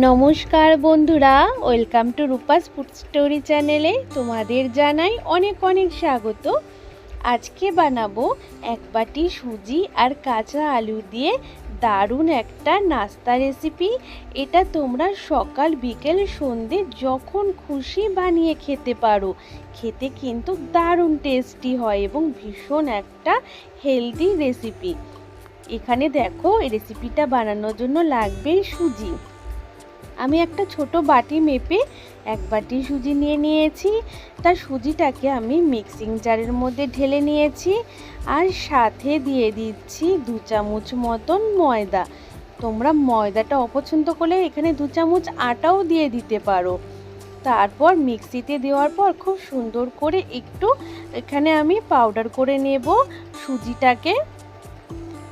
নমস্কার বন্ধুরা, welcome to Rupa's food story চ্যানেলে তোমাদের জানাই অনেক অনেক স্বাগত। আজকে বানাবো এক বাটি সুজি আর কাঁচা আলু দিয়ে দারুণ একটা নাস্তা রেসিপি। এটা তোমরা সকাল বিকেল সন্ধে যখন খুশি বানিয়ে খেতে পারো। খেতে কিন্তু দারুণ টেস্টি হয় এবং ভীষণ একটা হেলদি রেসিপি। এখানে দেখো, এই রেসিপিটা বানানোর জন্য লাগবে সুজি। আমি একটা ছোট বাটি মেপে এক বাটি সুজি নিয়ে নিয়েছি। তার সুজিটাকে আমি মিক্সিং জারের মধ্যে ঢেলে নিয়েছি আর সাথে দিয়ে দিচ্ছি 2 চামচ মতন ময়দা। তোমরা ময়দাটা অপছন্দ করলে এখানে 2 চামচ আটাও দিয়ে দিতে পারো। তারপর মিক্সিতে দেওয়ার পর খুব সুন্দর করে একটু এখানে আমি পাউডার করে নেব সুজিটাকে।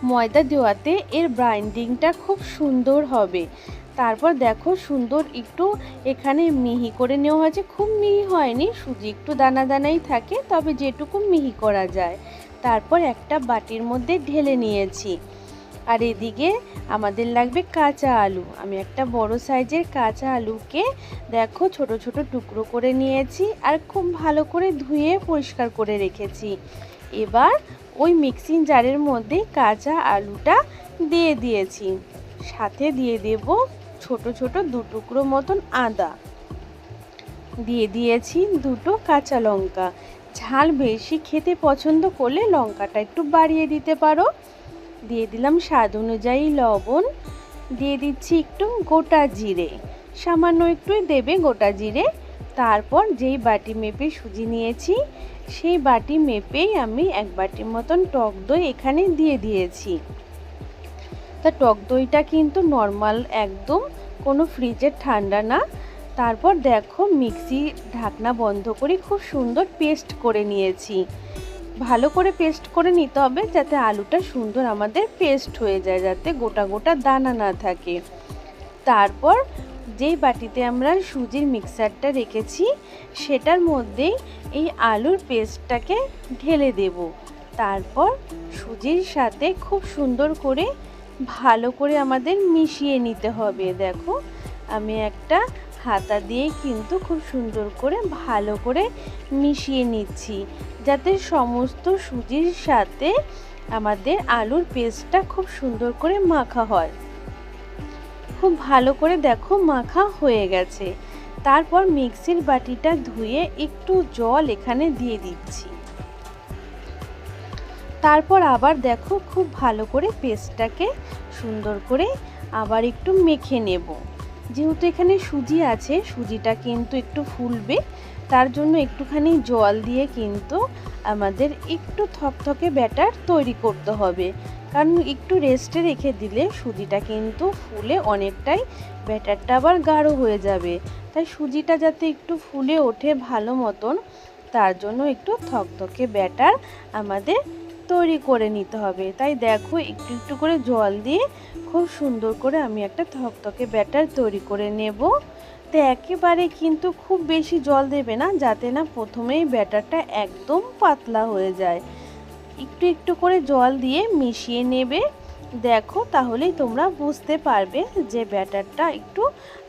ময়দা দেওয়াতে এর বাইন্ডিংটা খুব সুন্দর হবে। তারপর দেখো, সুন্দর একটু এখানে মিহি করে নেওয়া হয়েছে। খুব মিহি হয়নি, সুজি একটু দানা দানাই থাকে, তবে যেটুকু মিহি করা যায়। তারপর একটা বাটির মধ্যে ঢেলে নিয়েছি। আর এদিকে আমাদের লাগবে কাঁচা আলু। আমি একটা বড় সাইজের কাঁচা আলুকে দেখো ছোট ছোট টুকরো করে নিয়েছি আর খুব ভালো করে ধুয়ে পরিষ্কার করে রেখেছি। এবার ওই মিক্সিং জারের মধ্যে কাঁচা আলুটা দিয়ে দিয়েছি। সাথে দিয়ে দেব ছোট ছোট 2 টুকরো মতন আদা, দিয়ে দিয়েছি 2টো কাঁচা লঙ্কা। ঝাল বেশি খেতে পছন্দ করলে লঙ্কাটা একটু বাড়িয়ে দিতে পারো। দিয়ে দিলাম স্বাদ অনুযায়ী লবণ, দিয়ে দিচ্ছি একটু গোটা জিরে, সামান্য একটুই দেবে গোটা জিরে। তারপর যেই বাটি মেপে সুজি নিয়েছি সেই বাটি মেপেই আমি এক বাটির মতন টক দই এখানে দিয়ে দিয়েছি। তা টক দইটা কিন্তু নর্মাল, একদম কোনো ফ্রিজের ঠান্ডা না। তারপর দেখো, মিক্সি ঢাকনা বন্ধ করে খুব সুন্দর পেস্ট করে নিয়েছি। ভালো করে পেস্ট করে নিতে হবে যাতে আলুটা সুন্দর আমাদের পেস্ট হয়ে যায়, যাতে গোটা গোটা দানা না থাকে। তারপর যেই বাটিতে আমরা সুজির মিক্সারটা রেখেছি সেটার মধ্যেই এই আলুর পেস্টটাকে ঢেলে দেব। তারপর সুজির সাথে খুব সুন্দর করে ভালো করে আমাদের মিশিয়ে নিতে হবে। দেখো, আমি একটা হাতা দিয়ে কিন্তু খুব সুন্দর করে ভালো করে মিশিয়ে নিচ্ছি, যাতে সমস্ত সুজির সাথে আমাদের আলুর পেস্টটা খুব সুন্দর করে মাখা হয়। খুব ভালো করে দেখো মাখা হয়ে গেছে। তারপর মিক্সির বাটিটা ধুয়ে একটু জল এখানে দিয়ে দিচ্ছি। তারপর আবার দেখো, খুব ভালো করে পেস্টটাকে সুন্দর করে আবার একটু মেখে নেব। যেহেতু এখানে সুজি আছে, সুজিটা কিন্তু একটু ফুলবে, তার জন্য একটুখানি জল দিয়ে কিন্তু আমাদের একটু থকথকে ব্যাটার তৈরি করতে হবে। কারণ একটু রেস্টে রেখে দিলে সুজিটা কিন্তু ফুলে অনেকটাই ব্যাটারটা আবার গাঢ় হয়ে যাবে। তাই সুজিটা যাতে একটু ফুলে ওঠে ভালো মতন, তার জন্য একটু থকথকে ব্যাটার আমাদের তৈরি করে নিতে হবে। তাই দেখো, একটু একটু করে জল দিয়ে খুব সুন্দর করে আমি একটা থকথকে ব্যাটার তৈরি করে নেব। তো একেবারে কিন্তু খুব বেশি জল দেবে না, যাতে না প্রথমেই ব্যাটারটা একদম পাতলা হয়ে যায়। একটু একটু করে জল দিয়ে মিশিয়ে নেবে। দেখো, তাহলেই তোমরা বুঝতে পারবে যে ব্যাটারটা একটু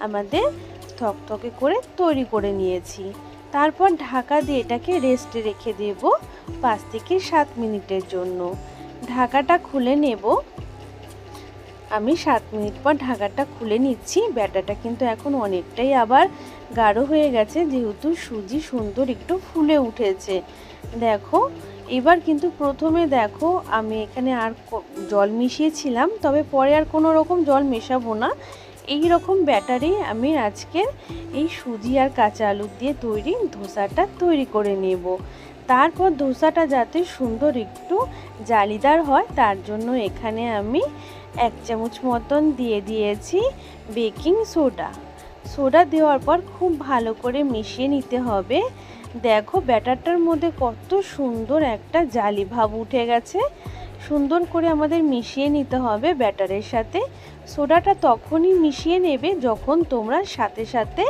আমাদের থকথকে করে তৈরি করে নিয়েছি। তারপর ঢাকা দিয়ে এটাকে রেস্টে রেখে দেব 5 থেকে 7 মিনিটের জন্য। ঢাকাটা খুলে নেব। আমি 7 মিনিট পর ঢাকাটা খুলে নিচ্ছি। ব্যাটারটা কিন্তু এখন অনেকটাই আবার গাঢ় হয়ে গেছে, যেহেতু সুজি সুন্দর একটু ফুলে উঠেছে। দেখো, এবার কিন্তু প্রথমে দেখো আমি এখানে আর জল মিশিয়েছিলাম, তবে পরে আর কোনো রকম জল মেশাবো না। এই রকম ব্যাটারেই আমি আজকের এই সুজি আর কাঁচা আলু দিয়ে তৈরি ধোসাটা তৈরি করে নেব। তারপর ধোসাটা যাতে সুন্দর একটু জালিদার হয়, তার জন্য এখানে আমি 1 চামচ মতন দিয়ে দিয়েছি বেকিং সোডা। সোডা দেওয়ার পর খুব ভালো করে মিশিয়ে নিতে হবে। দেখো, ব্যাটারটার মধ্যে কত সুন্দর একটা জালি ভাব উঠে গেছে। সুন্দর করে আমাদের মিশিয়ে নিতে হবে ব্যাটারের সাথে। সোডাটা তখনই মিশিয়ে নেবে যখন তোমরা সাথে সাথে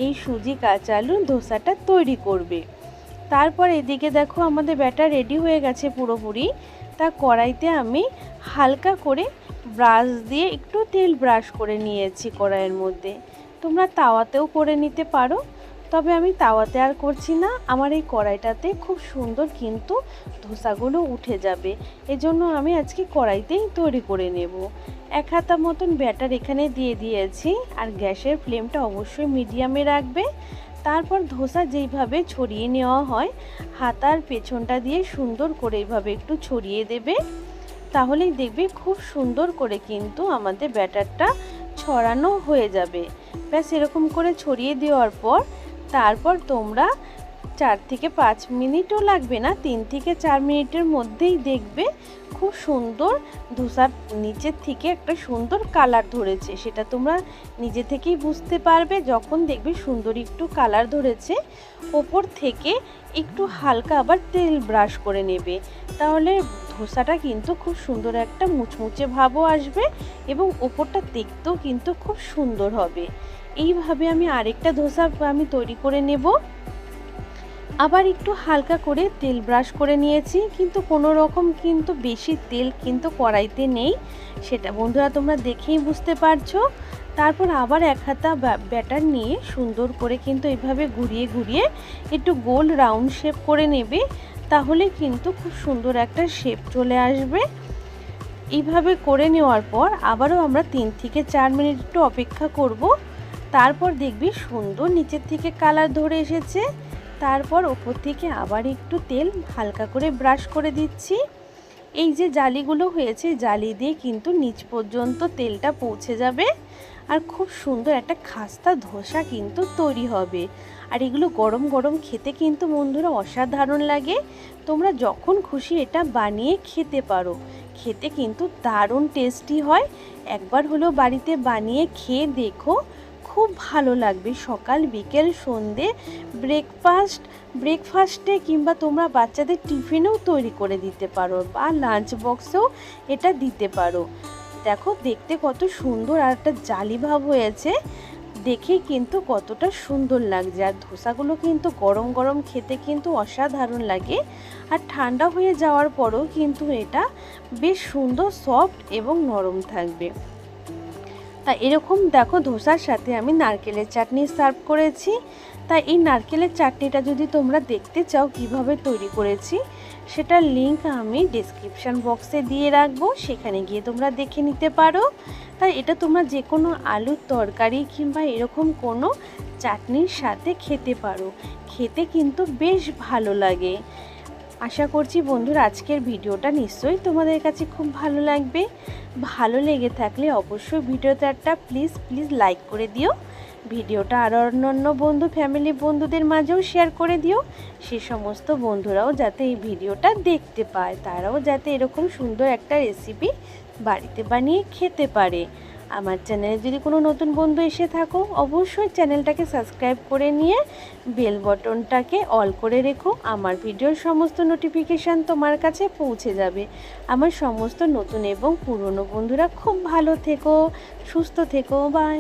এই সুজি কাঁচা আলুর ধোসাটা তৈরি করবে। তারপর এদিকে দেখো, আমাদের ব্যাটার রেডি হয়ে গেছে পুরোপুরি। তা কড়াইতে আমি হালকা করে ব্রাশ দিয়ে একটু তেল ব্রাশ করে নিয়েছি কড়াইয়ের মধ্যে। তোমরা তাওয়াতেও করে নিতে পারো, তবে আমি তাওয়াতে আর করছি না। আমার এই কড়াইটাতে খুব সুন্দর কিন্তু ধোসাগুলো উঠে যাবে, এজন্য আমি আজকে কড়াইতেই তৈরি করে নেব। 1 হাতা মতন ব্যাটার এখানে দিয়ে দিয়েছি, আর গ্যাসের ফ্লেমটা অবশ্যই মিডিয়ামে রাখবে। তারপর ধোসা যেইভাবে ছড়িয়ে নেওয়া হয়, হাতার পেছনটা দিয়ে সুন্দর করে এইভাবে একটু ছড়িয়ে দেবে, তাহলেই দেখবে খুব সুন্দর করে কিন্তু আমাদের ব্যাটারটা ছড়ানো হয়ে যাবে। ব্যাস এরকম করে ছড়িয়ে দেওয়ার পর তারপর তোমরা 4 থেকে 5 মিনিটও লাগবে না, 3 থেকে 4 মিনিটের মধ্যেই দেখবে খুব সুন্দর ধোসার নিচের থেকে একটা সুন্দর কালার ধরেছে। সেটা তোমরা নিজে থেকেই বুঝতে পারবে যখন দেখবে সুন্দর একটু কালার ধরেছে। ওপর থেকে একটু হালকা আবার তেল ব্রাশ করে নেবে, তাহলে ধোসাটা কিন্তু খুব সুন্দর একটা মুচমুচে ভাবও আসবে এবং ওপরটা দেখতেও কিন্তু খুব সুন্দর হবে। এইভাবে আমি আরেকটা ধোসা আমি তৈরি করে নেব। আবার একটু হালকা করে তেল ব্রাশ করে নিয়েছি, কিন্তু কোনো রকম কিন্তু বেশি তেল কিন্তু কড়াইতে নেই, সেটা বন্ধুরা তোমরা দেখেই বুঝতে পারছো। তারপর আবার 1 হাতা ব্যাটার নিয়ে সুন্দর করে কিন্তু এইভাবে ঘুরিয়ে ঘুরিয়ে একটু গোল রাউন্ড শেপ করে নেবে, তাহলে কিন্তু খুব সুন্দর একটা শেপ চলে আসবে। এইভাবে করে নেওয়ার পর আবারও আমরা 3 থেকে 4 মিনিট একটু অপেক্ষা করব। তারপর দেখবি সুন্দর নিচের থেকে কালার ধরে এসেছে। তারপর ওপর থেকে আবার একটু তেল হালকা করে ব্রাশ করে দিচ্ছি। এই যে জালিগুলো হয়েছে, জালি দিয়ে কিন্তু নিচ পর্যন্ত তেলটা পৌঁছে যাবে, আর খুব সুন্দর একটা খাস্তা ধোসা কিন্তু তৈরি হবে। আর এগুলো গরম গরম খেতে কিন্তু বন্ধুরা অসাধারণ লাগে। তোমরা যখন খুশি এটা বানিয়ে খেতে পারো, খেতে কিন্তু দারুণ টেস্টি হয়। একবার হলেও বাড়িতে বানিয়ে খেয়ে দেখো, খুব ভালো লাগবে। সকাল বিকেল সন্ধে ব্রেকফাস্টে কিংবা তোমরা বাচ্চাদের টিফিনেও তৈরি করে দিতে পারো, বা লাঞ্চ বক্সেও এটা দিতে পারো। দেখো দেখতে কত সুন্দর আর একটা জালি ভাব হয়েছে, দেখেই কিন্তু কতটা সুন্দর লাগছে। আর ধোসাগুলো কিন্তু গরম গরম খেতে কিন্তু অসাধারণ লাগে, আর ঠান্ডা হয়ে যাওয়ার পরও কিন্তু এটা বেশ সুন্দর সফট এবং নরম থাকবে। তাই এরকম দেখো ধোসার সাথে আমি নারকেলের চাটনি সার্ভ করেছি। তাই এই নারকেলের চাটনিটা যদি তোমরা দেখতে চাও কিভাবে তৈরি করেছি, সেটার লিংক আমি ডেসক্রিপশান বক্সে দিয়ে রাখবো, সেখানে গিয়ে তোমরা দেখে নিতে পারো। তাই এটা তোমরা যে কোনো আলুর তরকারি কিংবা এরকম কোনো চাটনির সাথে খেতে পারো, খেতে কিন্তু বেশ ভালো লাগে। আশা করছি বন্ধুরা আজকের ভিডিওটা নিশ্চয়ই তোমাদের কাছে খুব ভালো লাগবে। ভালো লেগে থাকলে অবশ্যই ভিডিওতে একটা প্লিজ লাইক করে দিও। ভিডিওটা আরও অন্য বন্ধু ফ্যামিলি বন্ধুদের মাঝেও শেয়ার করে দিও, সে সমস্ত বন্ধুরাও যাতে এই ভিডিওটা দেখতে পায়, তারাও যাতে এরকম সুন্দর একটা রেসিপি বাড়িতে বানিয়ে খেতে পারে। আমার চ্যানেলে যদি কোনো নতুন বন্ধু এসে থাকো, অবশ্যই চ্যানেলটাকে সাবস্ক্রাইব করে নিয়ে বেল বটনটাকে অল করে রেখো। আমার ভিডিওর সমস্ত নোটিফিকেশান তোমার কাছে পৌঁছে যাবে। আমার সমস্ত নতুন এবং পুরনো বন্ধুরা খুব ভালো থেকো, সুস্থ থেকো, বাই।